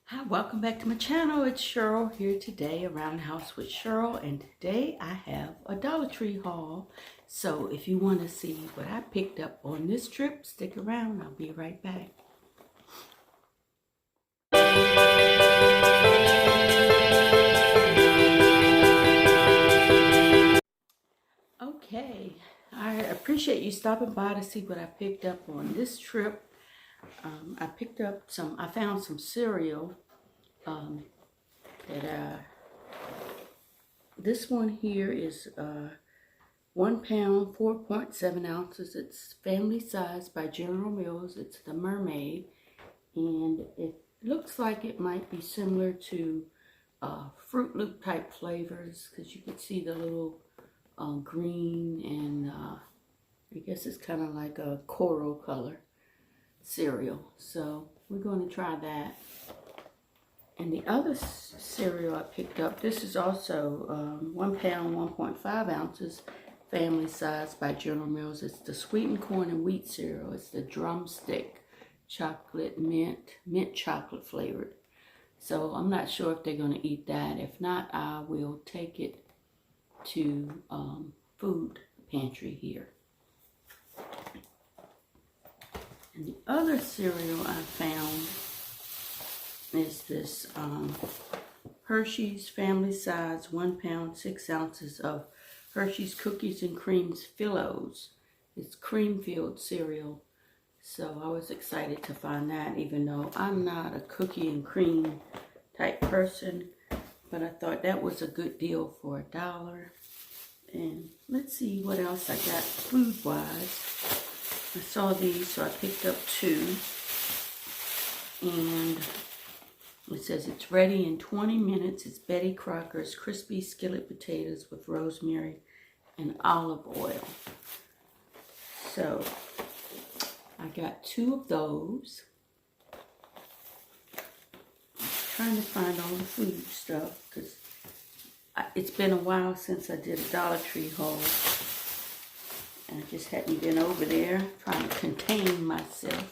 Hi, welcome back to my channel. It's Cheryl here today, Around the House with Cheryl, and today I have a Dollar Tree haul. So if you want to see what I picked up on this trip, stick around. I'll be right back. Okay, I appreciate you stopping by to see what I picked up on this trip. I found some cereal this one here is 1 pound, 4.7 ounces. It's family size by General Mills. It's the Mermaid, and it looks like it might be similar to Fruit Loop type flavors, because you can see the little green and I guess it's kind of like a coral color cereal. So we're going to try that. And the other cereal I picked up, this is also 1 pound, 1.5 ounces, family size by General Mills. It's the sweetened corn and wheat cereal. It's the drumstick chocolate mint chocolate flavored. So I'm not sure if they're going to eat that. If not, I will take it to food pantry here. And the other cereal I found is this Hershey's family size 1 pound, 6 ounces of Hershey's Cookies and Creams Fillos. It's cream-filled cereal. So I was excited to find that, even though I'm not a cookie and cream type person. But I thought that was a good deal for $1. And let's see what else I got food-wise. I saw these, so I picked up 2. And it says it's ready in 20 minutes. It's Betty Crocker's crispy skillet potatoes with rosemary and olive oil. So I got 2 of those. I'm trying to find all the food stuff because it's been a while since I did a Dollar Tree haul. And I just hadn't been over there, trying to contain myself.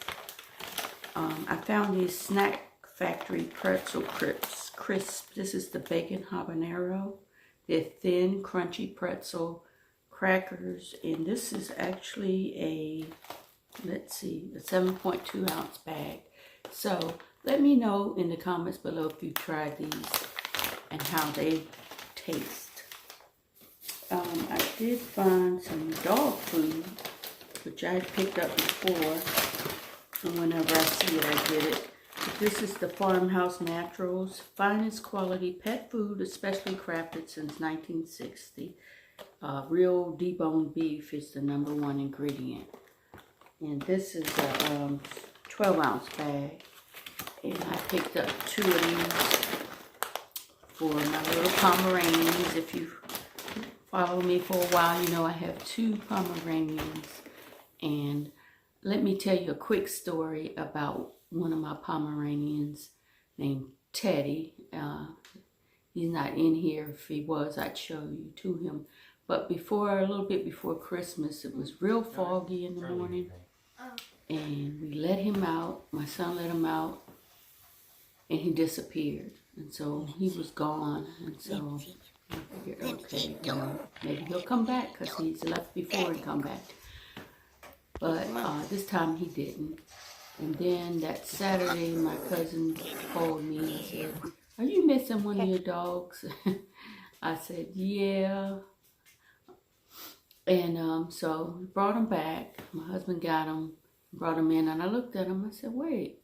I found these Snack Factory pretzel crisp. This is the bacon habanero. They're thin, crunchy pretzel crackers, and this is actually a 7.2 ounce bag. So let me know in the comments below if you tried these and how they taste. I did find some dog food, which I had picked up before, and whenever I see it, I get it. This is the Farmhouse Naturals, finest quality pet food, especially crafted since 1960. Real deboned beef is the #1 ingredient. And this is a 12 ounce bag. And I picked up 2 of these for my little Pomeranians. If you follow me for a while, you know I have 2 Pomeranians. And let me tell you a quick story about one of my Pomeranians named Teddy. He's not in here. If he was, I'd show you to him. But a little bit before Christmas, it was real foggy in the morning. And we let him out. My son let him out. And he disappeared. And so he was gone. And so I figured, okay, maybe he'll come back because he's left before he come back. But this time he didn't. And then that Saturday, my cousin called me and said, "Are you missing one of your dogs?" I said, "Yeah." And so we brought him back. My husband got him, brought him in, and I looked at him. I said, "Wait,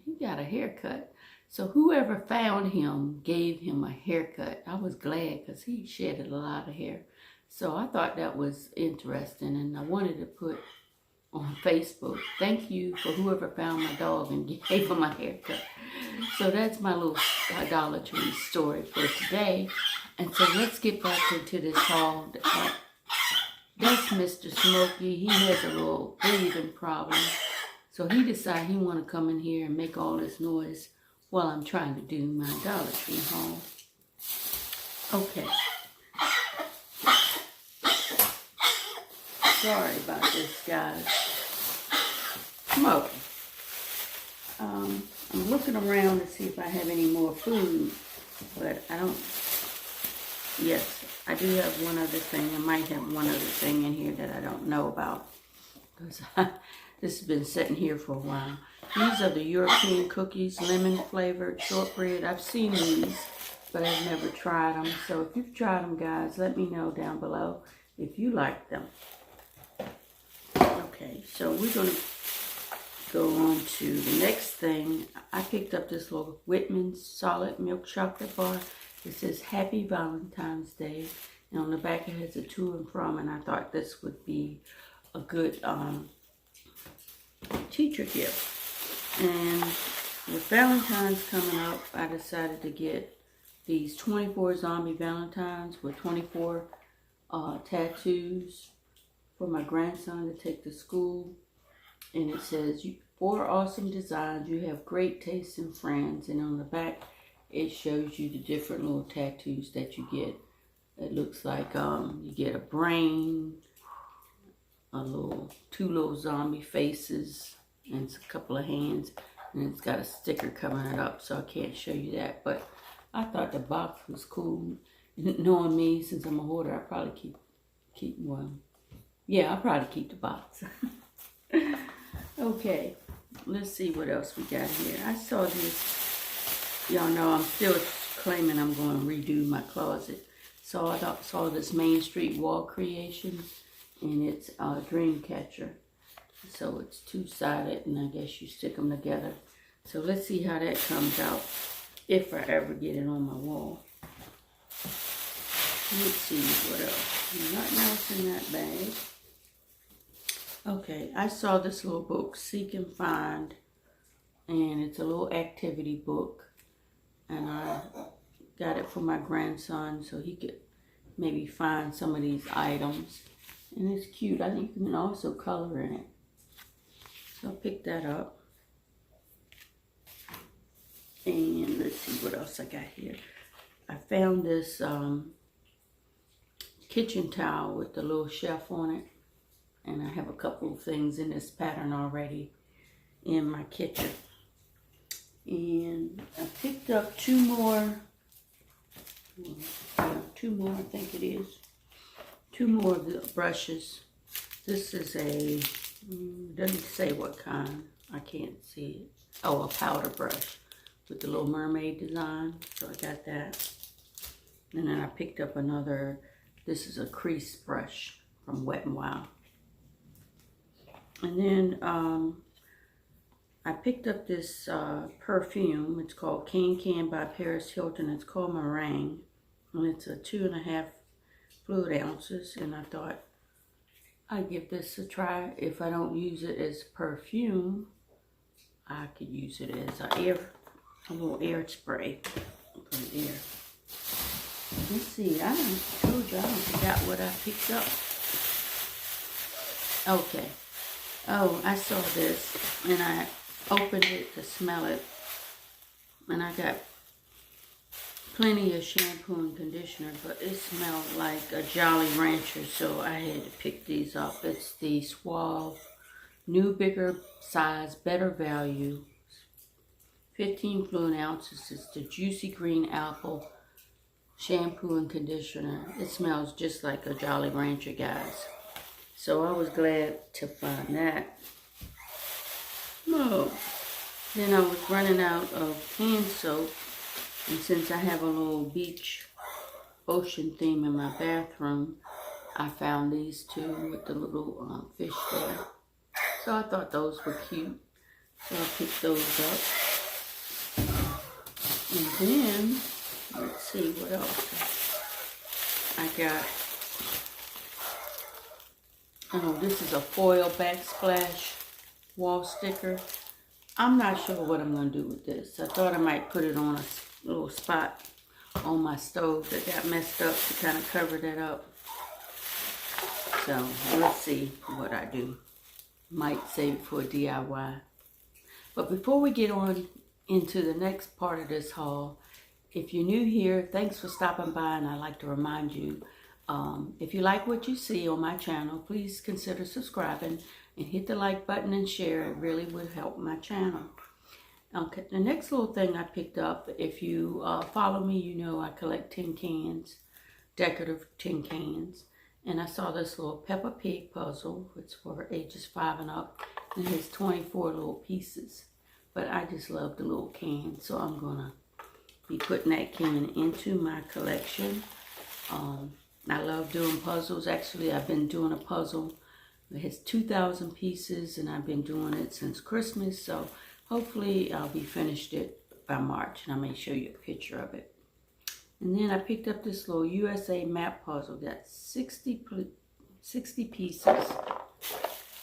he got a haircut." So whoever found him gave him a haircut. I was glad because he shedded a lot of hair. So I thought that was interesting, and I wanted to put on Facebook, "Thank you for whoever found my dog and gave him a haircut." So that's my little Dollar Tree story for today. And so let's get back into this haul. That's Mr. Smokey. He has a little breathing problem. So he decided he want to come in here and make all this noise while I'm trying to do my Dollar Tree haul. Okay. Sorry about this, guys. Smokey. I'm looking around to see if I have any more food, but I don't. Yes, I do have one other thing. I might have one other thing in here that I don't know about, because this has been sitting here for a while. These are the European cookies, lemon flavored shortbread. I've seen these, but I've never tried them. So if you've tried them, guys, let me know down below if you like them. Okay, so we're going to go on to the next thing. I picked up this little Whitman's solid milk chocolate bar. It says Happy Valentine's Day. And on the back it has a to and from, and I thought this would be a good teacher gift. And with Valentine's coming up, I decided to get these 24 zombie Valentines with 24 tattoos for my grandson to take to school. And it says, 4 awesome designs, you have great taste and friends. And on the back, it shows you the different little tattoos that you get. It looks like you get a brain, two little zombie faces, and a couple of hands. And it's got a sticker covering it up, so I can't show you that. But I thought the box was cool. Knowing me, since I'm a hoarder, I'll probably keep one. Yeah, I'll probably keep the box. Okay, let's see what else we got here. I saw this. Y'all know I'm still claiming I'm going to redo my closet. So I saw this Main Street wall creation, and it's a dream catcher. So it's two-sided, and I guess you stick them together. So let's see how that comes out, if I ever get it on my wall. Let's see what else. Nothing else in that bag. Okay, I saw this little book, Seek and Find, and it's a little activity book, and I got it for my grandson so he could maybe find some of these items, and it's cute. I think you can also color in it, so I picked that up. And let's see what else I got here. I found this kitchen towel with the little shelf on it. And I have a couple of things in this pattern already in my kitchen. And I picked up two more, I think it is. 2 more of the brushes. This is a, doesn't say what kind. I can't see it. Oh, a powder brush with the little mermaid design. So I got that. And then I picked up another, this is a crease brush from Wet n Wild. And then I picked up this perfume. It's called Can by Paris Hilton. It's called Meringue. And it's a 2.5 fluid ounces. And I thought I'd give this a try. If I don't use it as perfume, I could use it as a little air spray. Put it there. Let's see. I told you I forgot what I picked up. Okay. Oh, I saw this, and I opened it to smell it, and I got plenty of shampoo and conditioner, but it smelled like a Jolly Rancher, so I had to pick these up. It's the Suave, new bigger size, better value, 15 fluid ounces. It's the Juicy Green Apple shampoo and conditioner. It smells just like a Jolly Rancher, guys. So I was glad to find that. Oh, then I was running out of hand soap. And since I have a little beach ocean theme in my bathroom, I found these 2 with the little fish there. So I thought those were cute. So I picked those up. And then, let's see what else I got. Oh, this is a foil backsplash wall sticker. I'm not sure what I'm going to do with this. I thought I might put it on a little spot on my stove that got messed up to kind of cover that up. So, let's see what I do. Might save it for a DIY. But before we get on into the next part of this haul, if you're new here, thanks for stopping by, and I'd like to remind you, if you like what you see on my channel, please consider subscribing and hit the like button and share. It really would help my channel. Okay, the next little thing I picked up, if you follow me, you know I collect tin cans, decorative tin cans. And I saw this little Peppa Pig puzzle. It's for ages 5 and up. And it has 24 little pieces. But I just love the little can, so I'm going to be putting that can into my collection. I love doing puzzles. Actually, I've been doing a puzzle. It has 2,000 pieces, and I've been doing it since Christmas. So hopefully I'll be finished it by March, and I may show you a picture of it. And then I picked up this little USA map puzzle. That's 60 pieces.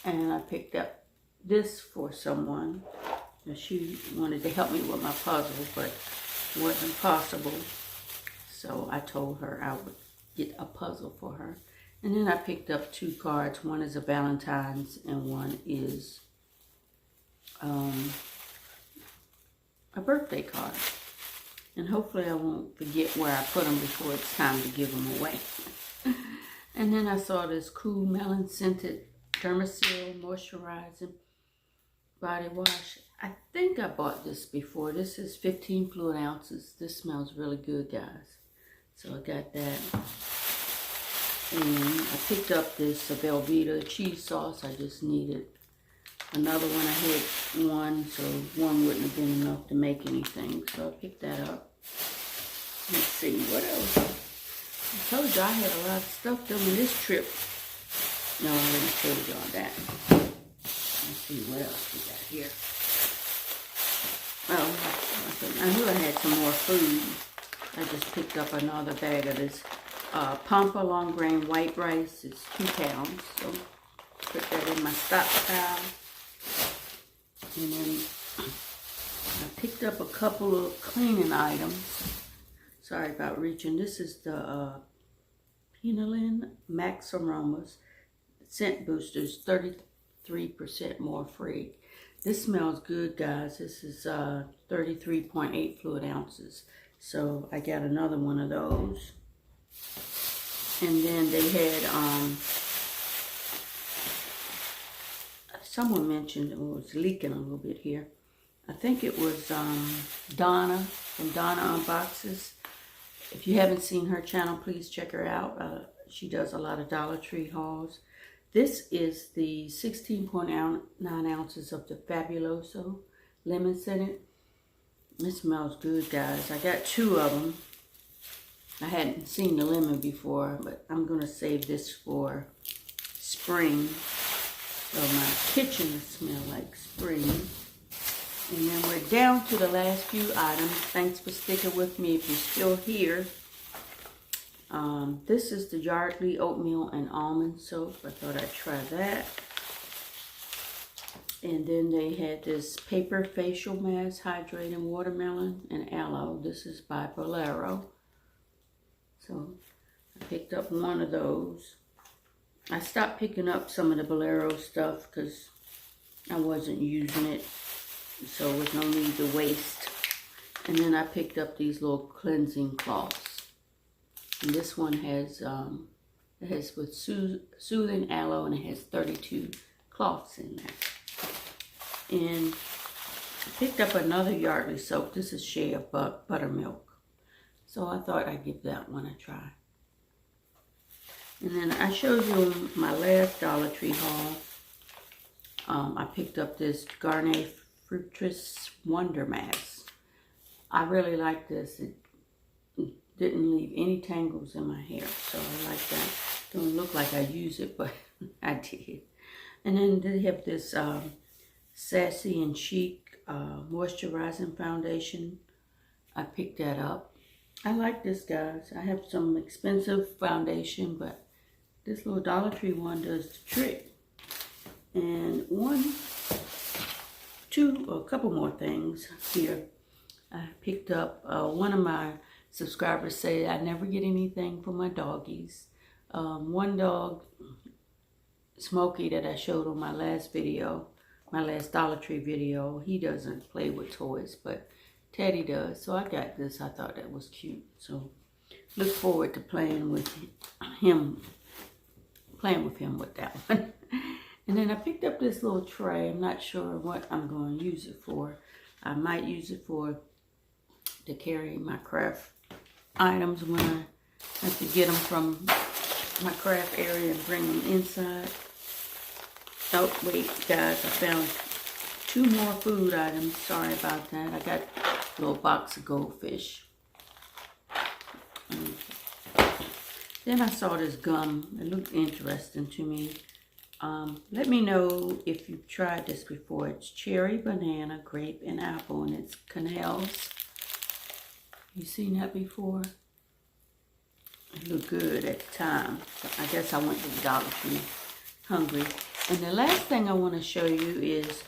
And I picked up this for someone. And she wanted to help me with my puzzle, but it wasn't possible. So I told her I would get a puzzle for her. And then I picked up 2 cards. One is a Valentine's and one is a birthday card. And hopefully I won't forget where I put them before it's time to give them away. And then I saw this cool melon scented Dermasil moisturizing body wash. I think I bought this before. This is 15 fluid ounces. This smells really good, guys. So I got that. And I picked up this Velveeta cheese sauce. I just needed another one. I had one, so one wouldn't have been enough to make anything. So I picked that up. Let's see, what else? I told you I had a lot of stuff during this trip. No, I already told y'all that. Let's see what else we got here. Oh, I knew I had some more food. I just picked up another bag of this Pampa long grain white rice. It's 2 pounds. So put that in my stockpile. And then I picked up a couple of cleaning items. Sorry about reaching. This is the Penilyn Max Aromas Scent Boosters, 33% more free. This smells good, guys. This is 33.8 fluid ounces. So I got another one of those. And then they had, someone mentioned, it was leaking a little bit here. I think it was Donna from Donna Unboxes. If you haven't seen her channel, please check her out. She does a lot of Dollar Tree hauls. This is the 16.9 ounces of the Fabuloso lemon scented. It smells good, guys. I got 2 of them. I hadn't seen the lemon before, but I'm going to save this for spring. So my kitchen will smell like spring. And then we're down to the last few items. Thanks for sticking with me if you're still here. This is the Yardley Oatmeal and Almond Soap. I thought I'd try that. And then they had this paper facial mask, hydrating watermelon and aloe. This is by Bolero. So I picked up one of those. I stopped picking up some of the Bolero stuff because I wasn't using it. So there was no need to waste. And then I picked up these little cleansing cloths. And this one has, it has with soothing aloe, and it has 32 cloths in there. And I picked up another Yardley soap. This is Shea Buttermilk. So I thought I'd give that one a try. And then I showed you my last Dollar Tree haul. I picked up this Garnier Fructis Wonder Mask. I really like this. It didn't leave any tangles in my hair, so I like that. Don't look like I use it, but I did. And then they have this Sassy and Chic moisturizing foundation. I picked that up. I like this, guys. I have some expensive foundation, but this little Dollar Tree one does the trick. And a couple more things here. I picked up one of my subscribers say I never get anything for my doggies. One dog, Smokey, that I showed on my last video, my last Dollar Tree video, he doesn't play with toys, but Teddy does. So I got this. I thought that was cute. So look forward to playing with him with that one. And then I picked up this little tray. I'm not sure what I'm going to use it for. I might use it to carry my craft items when I have to get them from my craft area and bring them inside. Oh, wait, guys, I found 2 more food items. Sorry about that. I got a little box of goldfish. Then I saw this gum. It looked interesting to me. Let me know if you've tried this before. It's cherry, banana, grape, and apple, and it's Canals. You seen that before? It looked good at the time. So I guess I went to the Dollar Tree hungry. And the last thing I want to show you is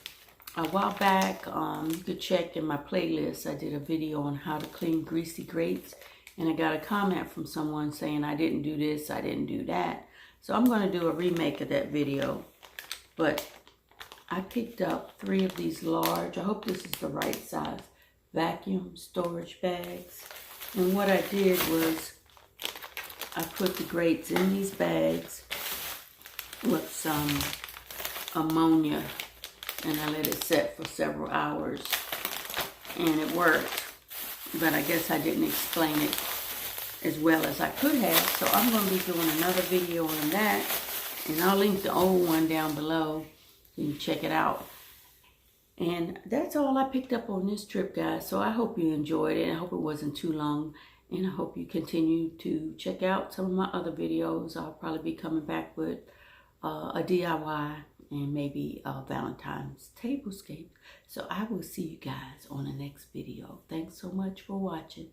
a while back, you could check in my playlist. I did a video on how to clean greasy grates. And I got a comment from someone saying I didn't do this, I didn't do that. So I'm going to do a remake of that video. But I picked up 3 of these large, I hope this is the right size, vacuum storage bags. And what I did was I put the grates in these bags with some ammonia. And I let it set for several hours. And it worked. But I guess I didn't explain it as well as I could have. So I'm going to be doing another video on that. And I'll link the old one down below so you can check it out. And that's all I picked up on this trip, guys. So I hope you enjoyed it. I hope it wasn't too long. And I hope you continue to check out some of my other videos. I'll probably be coming back with a DIY and maybe a Valentine's tablescape. So I will see you guys on the next video. Thanks so much for watching.